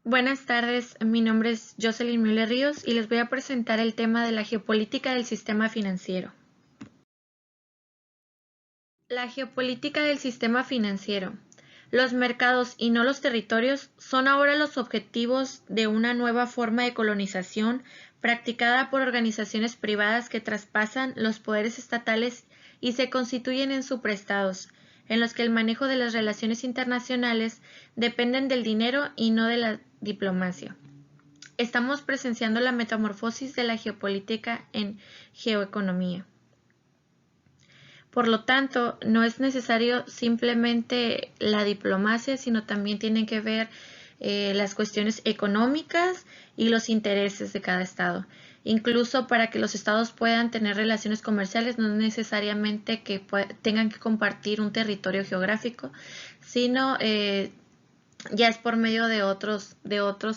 Buenas tardes, mi nombre es Jocelyn Müller Ríos y les voy a presentar el tema de la geopolítica del sistema financiero. La geopolítica del sistema financiero. Los mercados y no los territorios son ahora los objetivos de una nueva forma de colonización practicada por organizaciones privadas que traspasan los poderes estatales y se constituyen en supraestados, en los que el manejo de las relaciones internacionales dependen del dinero y no de la diplomacia. Estamos presenciando la metamorfosis de la geopolítica en geoeconomía. Por lo tanto, no es necesario simplemente la diplomacia, sino también tienen que ver las cuestiones económicas y los intereses de cada estado. Incluso para que los estados puedan tener relaciones comerciales, no es necesariamente que tengan que compartir un territorio geográfico, sino ya es por medio de otros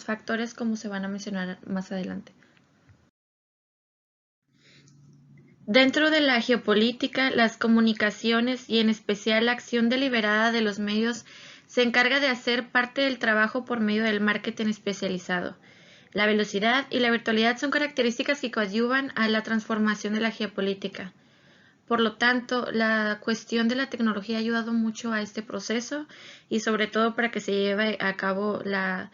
factores como se van a mencionar más adelante. Dentro de la geopolítica, las comunicaciones y en especial la acción deliberada de los medios se encarga de hacer parte del trabajo por medio del marketing especializado. La velocidad y la virtualidad son características que coadyuvan a la transformación de la geopolítica. Por lo tanto, la cuestión de la tecnología ha ayudado mucho a este proceso y sobre todo para que se lleve a cabo la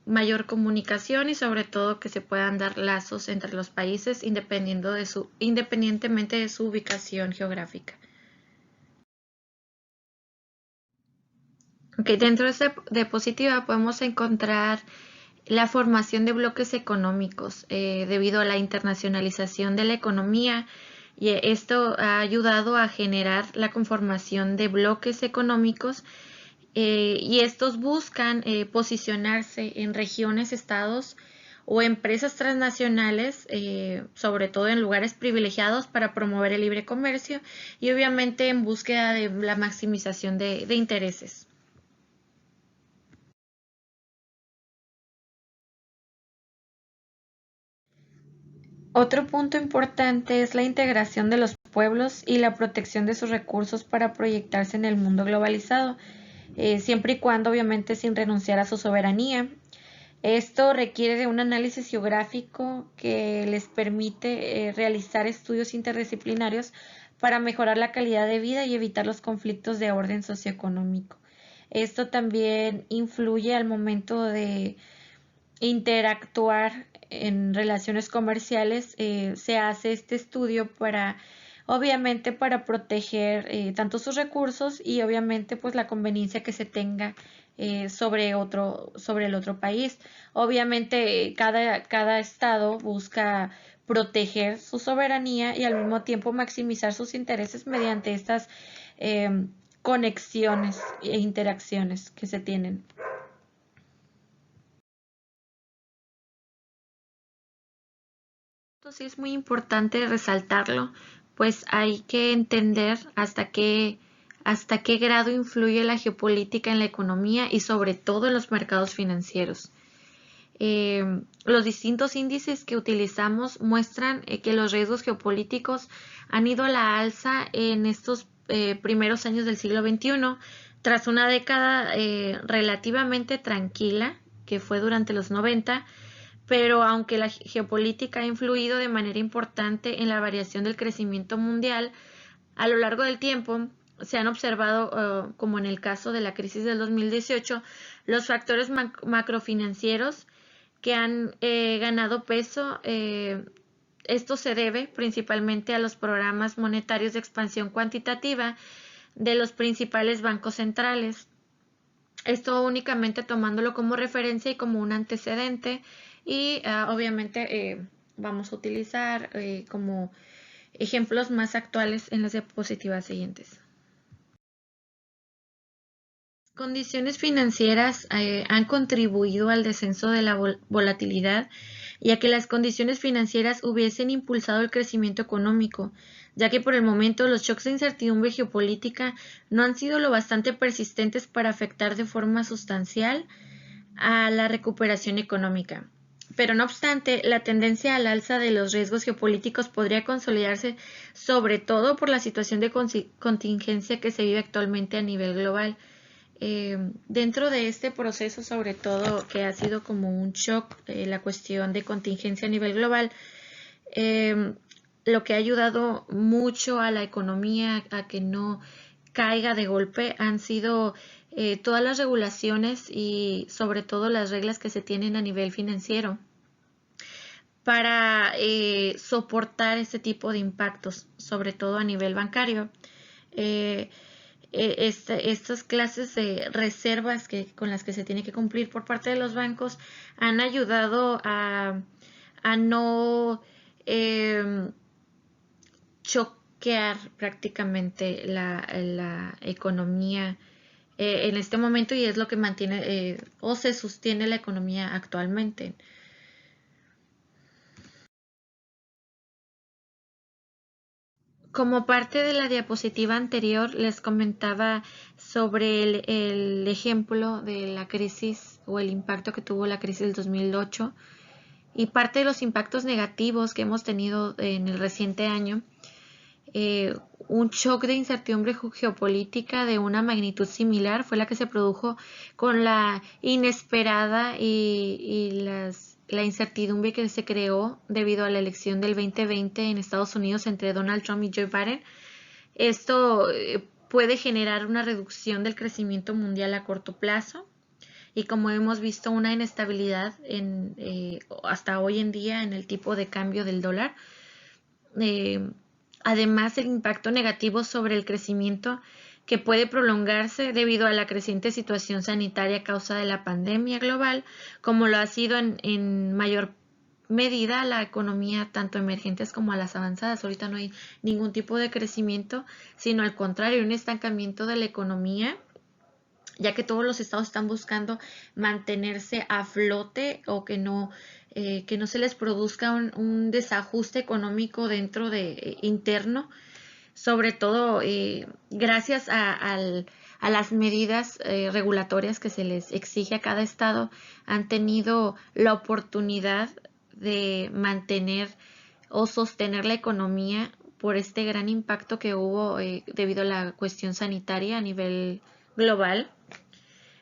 mayor comunicación y sobre todo que se puedan dar lazos entre los países independientemente de su ubicación geográfica. Okay, dentro de esta diapositiva podemos encontrar la formación de bloques económicos debido a la internacionalización de la economía y esto ha ayudado a generar la conformación de bloques económicos y estos buscan posicionarse en regiones, estados o empresas transnacionales, sobre todo en lugares privilegiados para promover el libre comercio y obviamente en búsqueda de la maximización de intereses. Otro punto importante es la integración de los pueblos y la protección de sus recursos para proyectarse en el mundo globalizado, siempre y cuando obviamente sin renunciar a su soberanía. Esto requiere de un análisis geográfico que les permite realizar estudios interdisciplinarios para mejorar la calidad de vida y evitar los conflictos de orden socioeconómico. Esto también influye al momento de interactuar en relaciones comerciales. Se hace este estudio para obviamente para proteger tanto sus recursos y obviamente pues la conveniencia que se tenga sobre el otro país. Obviamente cada estado busca proteger su soberanía y al mismo tiempo maximizar sus intereses mediante estas conexiones e interacciones que se tienen. Esto sí es muy importante resaltarlo, pues hay que entender hasta qué grado influye la geopolítica en la economía y sobre todo en los mercados financieros. Los distintos índices que utilizamos muestran que los riesgos geopolíticos han ido a la alza en estos primeros años del siglo XXI, tras una década relativamente tranquila, que fue durante los 90, pero aunque la geopolítica ha influido de manera importante en la variación del crecimiento mundial, a lo largo del tiempo se han observado, como en el caso de la crisis del 2018, los factores macrofinancieros que han ganado peso. Esto se debe principalmente a los programas monetarios de expansión cuantitativa de los principales bancos centrales. Esto únicamente tomándolo como referencia y como un antecedente y obviamente vamos a utilizar como ejemplos más actuales en las diapositivas siguientes. Condiciones financieras han contribuido al descenso de la volatilidad y a que las condiciones financieras hubiesen impulsado el crecimiento económico, ya que por el momento los shocks de incertidumbre geopolítica no han sido lo bastante persistentes para afectar de forma sustancial a la recuperación económica. Pero no obstante, la tendencia al alza de los riesgos geopolíticos podría consolidarse sobre todo por la situación de contingencia que se vive actualmente a nivel global. Dentro de este proceso, sobre todo que ha sido como un shock, la cuestión de contingencia a nivel global, lo que ha ayudado mucho a la economía a que no caiga de golpe han sido todas las regulaciones y sobre todo las reglas que se tienen a nivel financiero para soportar este tipo de impactos, sobre todo a nivel bancario. Eh, Estas clases de reservas con las que se tiene que cumplir por parte de los bancos han ayudado a no choquear prácticamente la economía en este momento, y es lo que mantiene o se sostiene la economía actualmente. Como parte de la diapositiva anterior, les comentaba sobre el ejemplo de la crisis o el impacto que tuvo la crisis del 2008 y parte de los impactos negativos que hemos tenido en el reciente año. Un shock de incertidumbre geopolítica de una magnitud similar fue la que se produjo con la inesperada la incertidumbre que se creó debido a la elección del 2020 en Estados Unidos entre Donald Trump y Joe Biden. Esto puede generar una reducción del crecimiento mundial a corto plazo y, como hemos visto, una inestabilidad hasta hoy en día en el tipo de cambio del dólar. Además, el impacto negativo sobre el crecimiento que puede prolongarse debido a la creciente situación sanitaria a causa de la pandemia global, como lo ha sido en mayor medida la economía tanto emergentes como a las avanzadas. Ahorita no hay ningún tipo de crecimiento, sino al contrario, un estancamiento de la economía, ya que todos los estados están buscando mantenerse a flote o que no se les produzca un desajuste económico dentro de interno, sobre todo gracias a las medidas regulatorias que se les exige a cada estado, han tenido la oportunidad de mantener o sostener la economía por este gran impacto que hubo debido a la cuestión sanitaria a nivel global.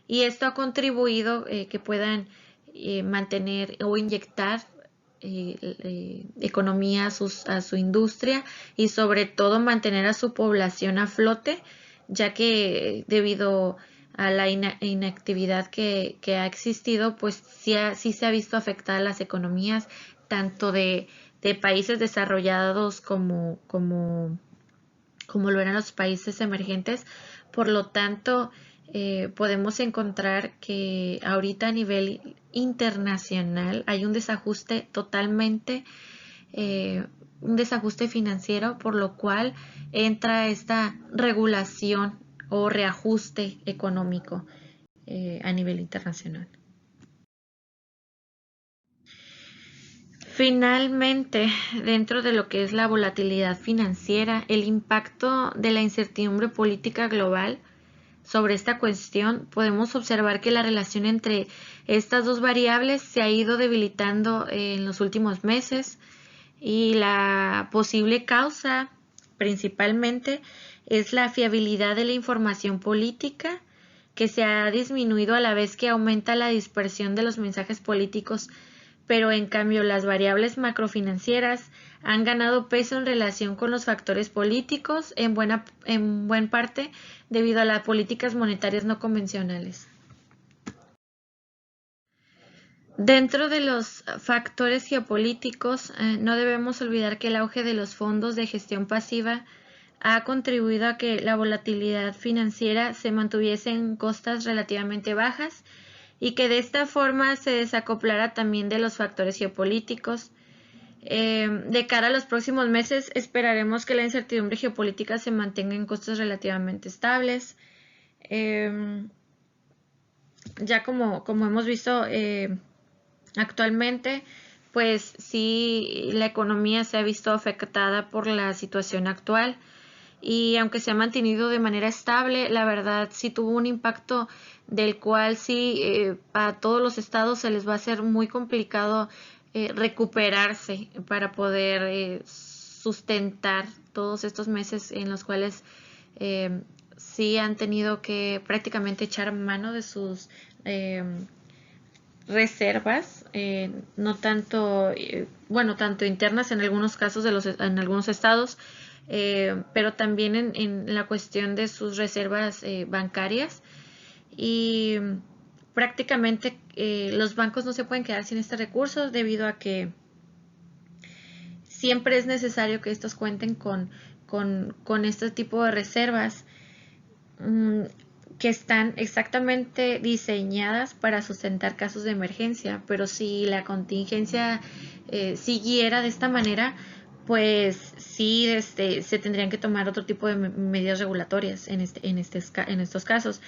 Y esto ha contribuido que puedan mantener o inyectar economía a su industria y sobre todo mantener a su población a flote, ya que debido a la inactividad que ha existido, pues sí se ha visto afectada las economías tanto de países desarrollados como lo eran los países emergentes. Por lo tanto, podemos encontrar que ahorita a nivel internacional hay un desajuste totalmente, un desajuste financiero, por lo cual entra esta regulación o reajuste económico a nivel internacional. Finalmente, dentro de lo que es la volatilidad financiera, el impacto de la incertidumbre política global sobre esta cuestión, podemos observar que la relación entre estas dos variables se ha ido debilitando en los últimos meses, y la posible causa principalmente es la fiabilidad de la información política, que se ha disminuido a la vez que aumenta la dispersión de los mensajes políticos, pero en cambio las variables macrofinancieras han ganado peso en relación con los factores políticos, en buen parte debido a las políticas monetarias no convencionales. Dentro de los factores geopolíticos, no debemos olvidar que el auge de los fondos de gestión pasiva ha contribuido a que la volatilidad financiera se mantuviese en costas relativamente bajas y que de esta forma se desacoplara también de los factores geopolíticos. De cara a los próximos meses, esperaremos que la incertidumbre geopolítica se mantenga en costos relativamente estables. Ya como hemos visto actualmente, pues sí, la economía se ha visto afectada por la situación actual, y aunque se ha mantenido de manera estable, la verdad sí tuvo un impacto del cual sí a todos los estados se les va a hacer muy complicado recuperarse para poder sustentar todos estos meses en los cuales sí han tenido que prácticamente echar mano de sus reservas, no tanto, bueno, tanto internas en algunos casos en algunos estados, pero también en la cuestión de sus reservas bancarias. Y prácticamente los bancos no se pueden quedar sin este recurso debido a que siempre es necesario que estos cuenten con este tipo de reservas que están exactamente diseñadas para sustentar casos de emergencia, pero si la contingencia siguiera de esta manera, pues sí se tendrían que tomar otro tipo de medidas regulatorias en estos casos.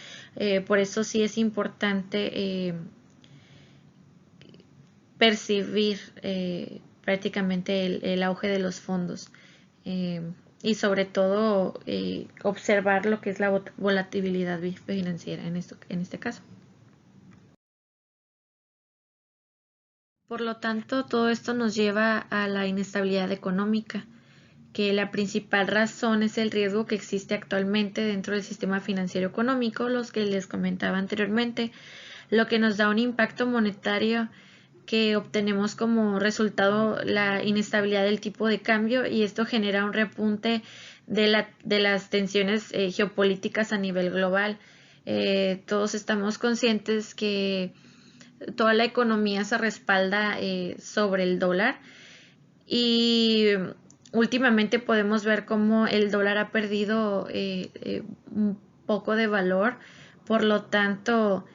Por eso sí es importante percibir prácticamente el auge de los fondos eh, y sobre todo observar lo que es la volatilidad financiera en este caso. Por lo tanto, todo esto nos lleva a la inestabilidad económica, que la principal razón es el riesgo que existe actualmente dentro del sistema financiero económico, los que les comentaba anteriormente, lo que nos da un impacto monetario que obtenemos como resultado la inestabilidad del tipo de cambio y esto genera un repunte de las tensiones geopolíticas a nivel global. Todos estamos conscientes que toda la economía se respalda sobre el dólar y últimamente podemos ver cómo el dólar ha perdido un poco de valor, por lo tanto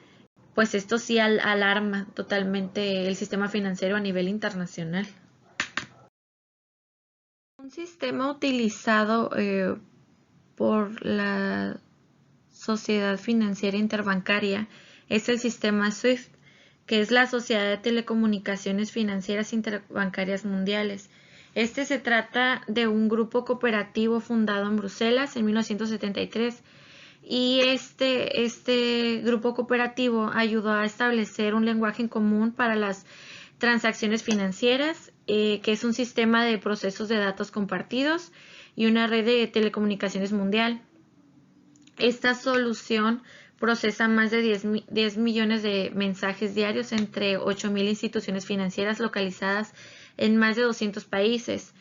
pues esto sí alarma totalmente el sistema financiero a nivel internacional. Un sistema utilizado por la Sociedad Financiera Interbancaria es el sistema SWIFT, que es la Sociedad de Telecomunicaciones Financieras Interbancarias Mundiales. Este se trata de un grupo cooperativo fundado en Bruselas en 1973 y este grupo cooperativo ayudó a establecer un lenguaje en común para las transacciones financieras, que es un sistema de procesos de datos compartidos y una red de telecomunicaciones mundial. Esta solución procesa más de 10 millones de mensajes diarios entre 8,000 instituciones financieras localizadas en más de 200 países.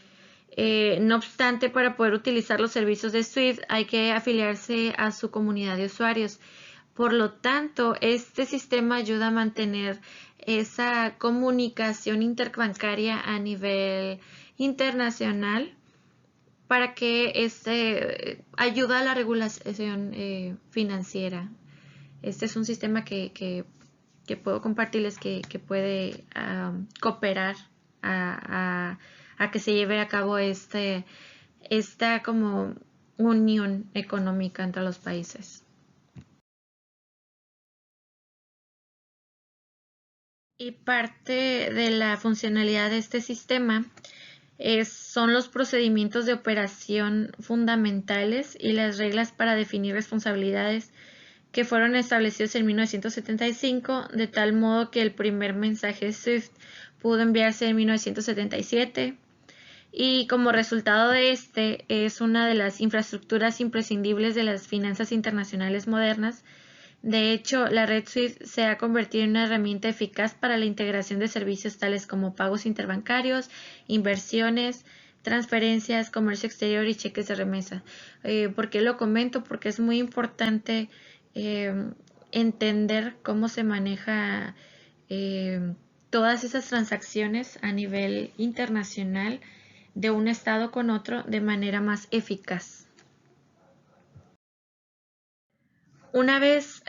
No obstante, para poder utilizar los servicios de SWIFT hay que afiliarse a su comunidad de usuarios. Por lo tanto, este sistema ayuda a mantener esa comunicación interbancaria a nivel internacional para que ayuda a la regulación financiera. Este es un sistema que puedo compartirles que puede cooperar a que se lleve a cabo esta como unión económica entre los países. Y parte de la funcionalidad de este sistema son los procedimientos de operación fundamentales y las reglas para definir responsabilidades que fueron establecidos en 1975, de tal modo que el primer mensaje SWIFT pudo enviarse en 1977 y como resultado de es una de las infraestructuras imprescindibles de las finanzas internacionales modernas. De hecho, la red SWIFT se ha convertido en una herramienta eficaz para la integración de servicios tales como pagos interbancarios, inversiones, transferencias, comercio exterior y cheques de remesa. ¿Por qué lo comento? Porque es muy importante entender cómo se maneja todas esas transacciones a nivel internacional de un estado con otro de manera más eficaz. Una vez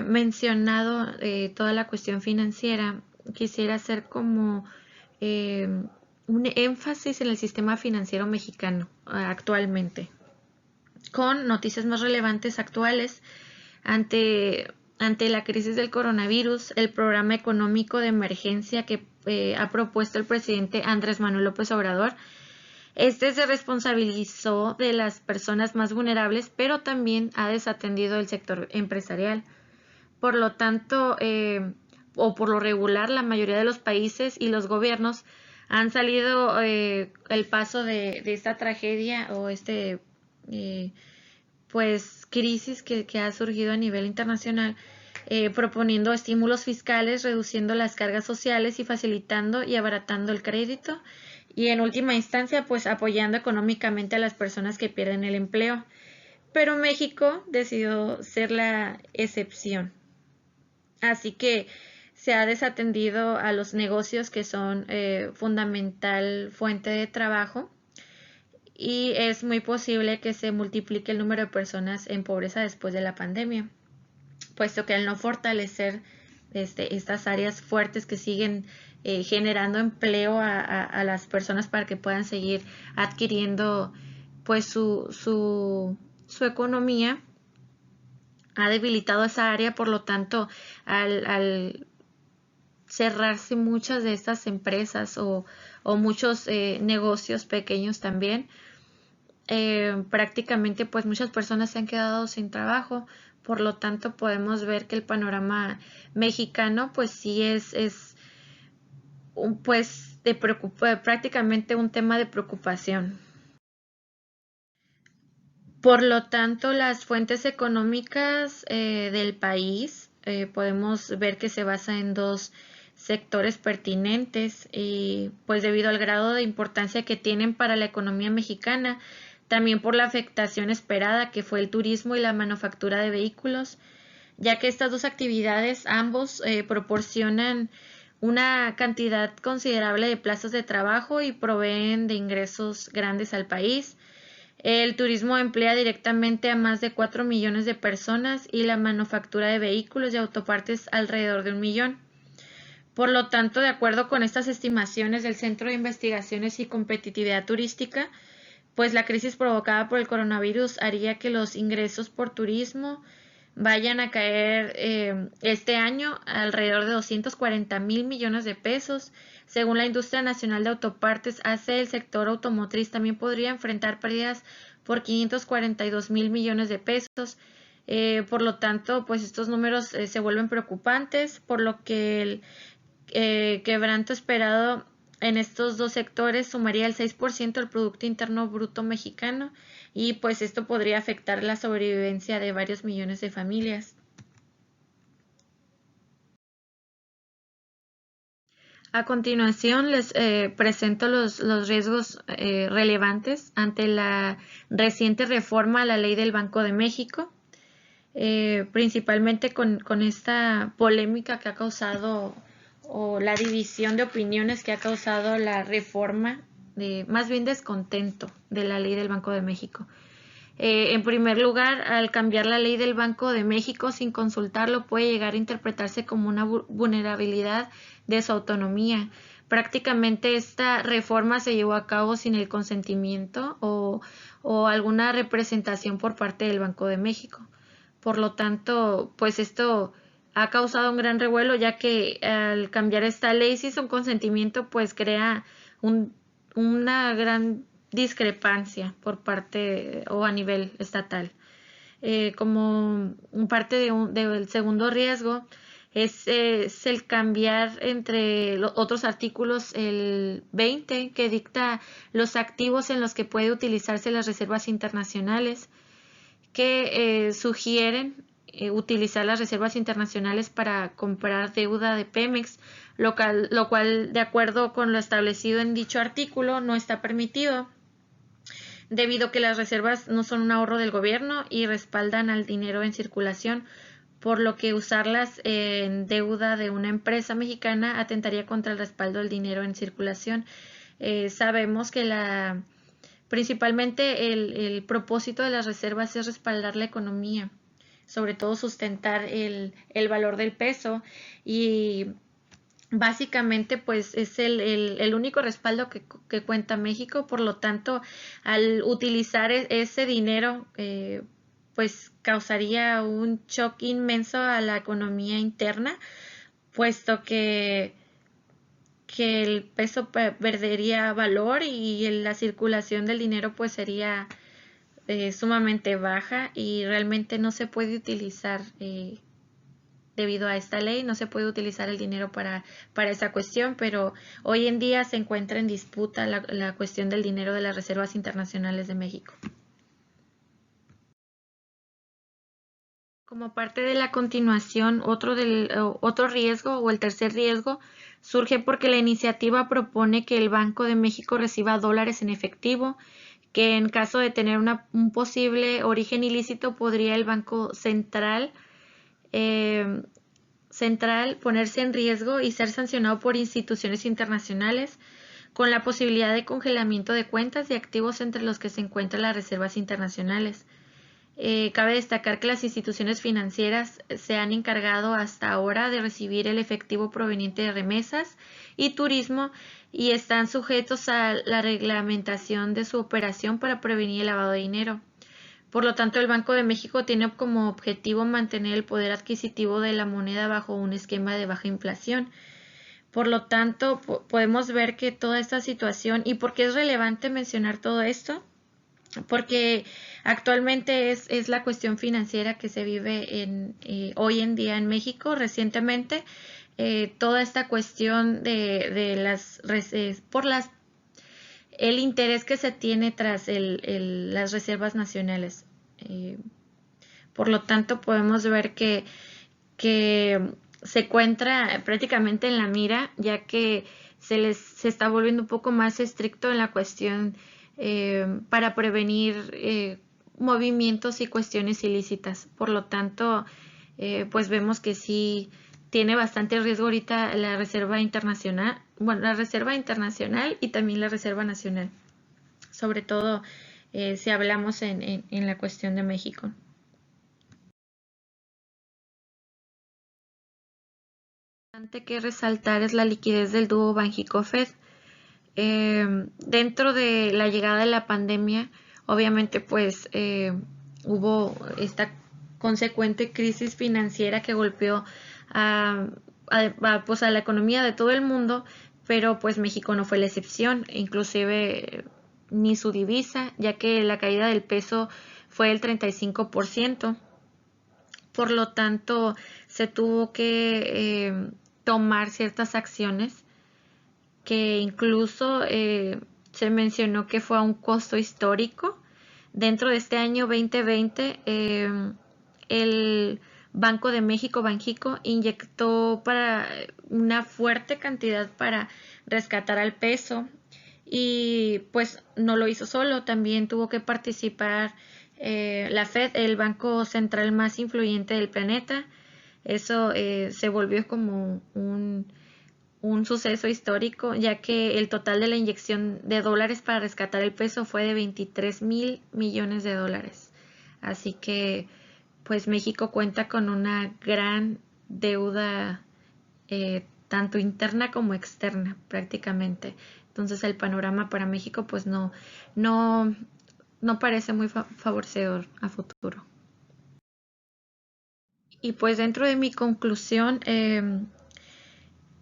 mencionado toda la cuestión financiera, quisiera hacer como un énfasis en el sistema financiero mexicano actualmente, con noticias más relevantes actuales ante la crisis del coronavirus, el programa económico de emergencia que ha propuesto el presidente Andrés Manuel López Obrador. Se responsabilizó de las personas más vulnerables, pero también ha desatendido el sector empresarial. Por lo tanto, o por lo regular, la mayoría de los países y los gobiernos han salido el paso de esta tragedia o pues crisis que ha surgido a nivel internacional, proponiendo estímulos fiscales, reduciendo las cargas sociales y facilitando y abaratando el crédito, y en última instancia pues apoyando económicamente a las personas que pierden el empleo. Pero México decidió ser la excepción. Así que se ha desatendido a los negocios que son fundamental fuente de trabajo, y es muy posible que se multiplique el número de personas en pobreza después de la pandemia, puesto que al no fortalecer estas áreas fuertes que siguen generando empleo a las personas para que puedan seguir adquiriendo pues su economía, ha debilitado esa área. Por lo tanto, al cerrarse muchas de estas empresas o muchos negocios pequeños también, prácticamente pues muchas personas se han quedado sin trabajo. Por lo tanto, podemos ver que el panorama mexicano pues sí es pues prácticamente un tema de preocupación. Por lo tanto, las fuentes económicas del país podemos ver que se basa en dos sectores pertinentes, y pues debido al grado de importancia que tienen para la economía mexicana, también por la afectación esperada que fue el turismo y la manufactura de vehículos, ya que estas dos actividades ambos proporcionan una cantidad considerable de plazas de trabajo y proveen de ingresos grandes al país. El turismo emplea directamente a más de 4 millones de personas y la manufactura de vehículos y autopartes alrededor de 1 millón. Por lo tanto, de acuerdo con estas estimaciones del Centro de Investigaciones y Competitividad Turística, pues la crisis provocada por el coronavirus haría que los ingresos por turismo vayan a caer este año alrededor de 240,000 millones de pesos. Según la Industria Nacional de Autopartes, hace el sector automotriz también podría enfrentar pérdidas por 542,000 millones de pesos. Por lo tanto, pues estos números se vuelven preocupantes, por lo que el quebranto esperado en estos dos sectores sumaría el 6% del Producto Interno Bruto mexicano, y pues esto podría afectar la sobrevivencia de varios millones de familias. A continuación les presento los riesgos relevantes ante la reciente reforma a la Ley del Banco de México, principalmente con esta polémica que ha causado, o la división de opiniones que ha causado la reforma, más bien descontento de la Ley del Banco de México. En primer lugar, al cambiar la ley del Banco de México sin consultarlo, puede llegar a interpretarse como una vulnerabilidad de su autonomía. Prácticamente esta reforma se llevó a cabo sin el consentimiento o alguna representación por parte del Banco de México. Por lo tanto, pues esto ha causado un gran revuelo, ya que al cambiar esta ley sin consentimiento, pues crea una gran discrepancia por parte o a nivel estatal. Como parte del segundo riesgo es el cambiar entre los otros artículos el 20, que dicta los activos en los que puede utilizarse las reservas internacionales, que sugieren utilizar las reservas internacionales para comprar deuda de Pemex, lo cual, de acuerdo con lo establecido en dicho artículo, no está permitido, debido a que las reservas no son un ahorro del gobierno y respaldan al dinero en circulación, por lo que usarlas en deuda de una empresa mexicana atentaría contra el respaldo del dinero en circulación. Sabemos que principalmente el propósito de las reservas es respaldar la economía, sobre todo sustentar el valor del peso, y básicamente pues es el único respaldo que cuenta México. Por lo tanto, al utilizar ese dinero, pues causaría un shock inmenso a la economía interna, puesto que el peso perdería valor y la circulación del dinero pues sería sumamente baja, y realmente no se puede utilizar, debido a esta ley, no se puede utilizar el dinero para esa cuestión. Pero hoy en día se encuentra en disputa la cuestión del dinero de las reservas internacionales de México. Como parte de la continuación, otro riesgo o el tercer riesgo surge porque la iniciativa propone que el Banco de México reciba dólares en efectivo, que en caso de tener un posible origen ilícito podría el Banco eh, Central ponerse en riesgo y ser sancionado por instituciones internacionales, con la posibilidad de congelamiento de cuentas y activos entre los que se encuentran las reservas internacionales. Cabe destacar que las instituciones financieras se han encargado hasta ahora de recibir el efectivo proveniente de remesas y turismo y están sujetos a la reglamentación de su operación para prevenir el lavado de dinero. Por lo tanto, el Banco de México tiene como objetivo mantener el poder adquisitivo de la moneda bajo un esquema de baja inflación. Por lo tanto, podemos ver que toda esta situación, ¿y por qué es relevante mencionar todo esto? Porque actualmente es la cuestión financiera que se vive hoy en día en México. Recientemente, toda esta cuestión de el interés que se tiene tras las reservas nacionales. Por lo tanto, podemos ver que se encuentra prácticamente en la mira, ya que se está volviendo un poco más estricto en la cuestión para prevenir movimientos y cuestiones ilícitas. Por lo tanto, pues vemos que sí tiene bastante riesgo ahorita la Reserva Internacional, bueno, la Reserva Internacional y también la Reserva Nacional, sobre todo si hablamos en la cuestión de México. Importante que resaltar es la liquidez del dúo Banjico-Fed. Dentro de la llegada de la pandemia, obviamente pues hubo esta consecuente crisis financiera que golpeó pues a la economía de todo el mundo, pero pues México no fue la excepción, inclusive ni su divisa, ya que la caída del peso fue el 35%. Por lo tanto, se tuvo que tomar ciertas acciones que incluso se mencionó que fue a un costo histórico. Dentro de este año 2020, el Banco de México, Banjico, inyectó para una fuerte cantidad para rescatar al peso y pues no lo hizo solo, también tuvo que participar la Fed, el banco central más influyente del planeta. Eso se volvió como un suceso histórico, ya que el total de la inyección de dólares para rescatar el peso fue de 23,000 millones de dólares. Así que, pues México cuenta con una gran deuda, tanto interna como externa, prácticamente. Entonces el panorama para México, pues no, no parece muy favorecedor a futuro. Y pues dentro de mi conclusión,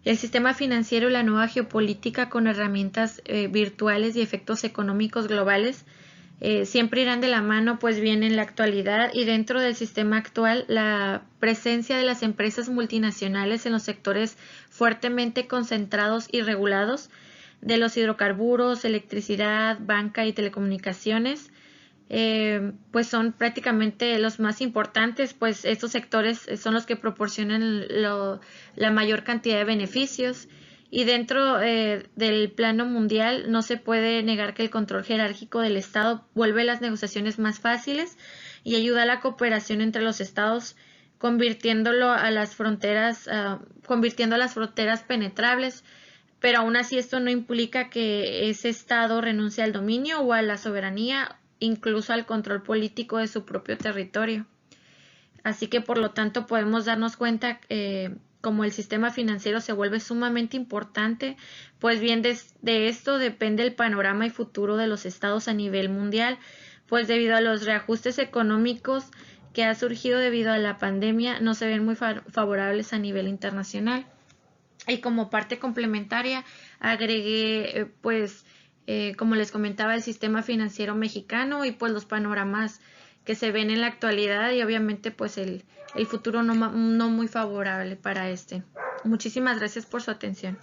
el sistema financiero y la nueva geopolítica con herramientas virtuales y efectos económicos globales siempre irán de la mano, pues bien en la actualidad, y dentro del sistema actual la presencia de las empresas multinacionales en los sectores fuertemente concentrados y regulados de los hidrocarburos, electricidad, banca y telecomunicaciones, pues son prácticamente los más importantes, pues estos sectores son los que proporcionan la mayor cantidad de beneficios, y dentro del plano mundial no se puede negar que el control jerárquico del Estado vuelve las negociaciones más fáciles y ayuda a la cooperación entre los estados, convirtiendo a las fronteras penetrables. Pero aún así esto no implica que ese estado renuncie al dominio o a la soberanía, incluso al control político de su propio territorio. Así que por lo tanto podemos darnos cuenta como el sistema financiero se vuelve sumamente importante, pues bien de esto depende el panorama y futuro de los estados a nivel mundial, pues debido a los reajustes económicos que ha surgido debido a la pandemia no se ven muy favorables a nivel internacional. Y como parte complementaria agregué como les comentaba, el sistema financiero mexicano y pues los panoramas que se ven en la actualidad y obviamente pues el futuro no muy favorable para este. Muchísimas gracias por su atención.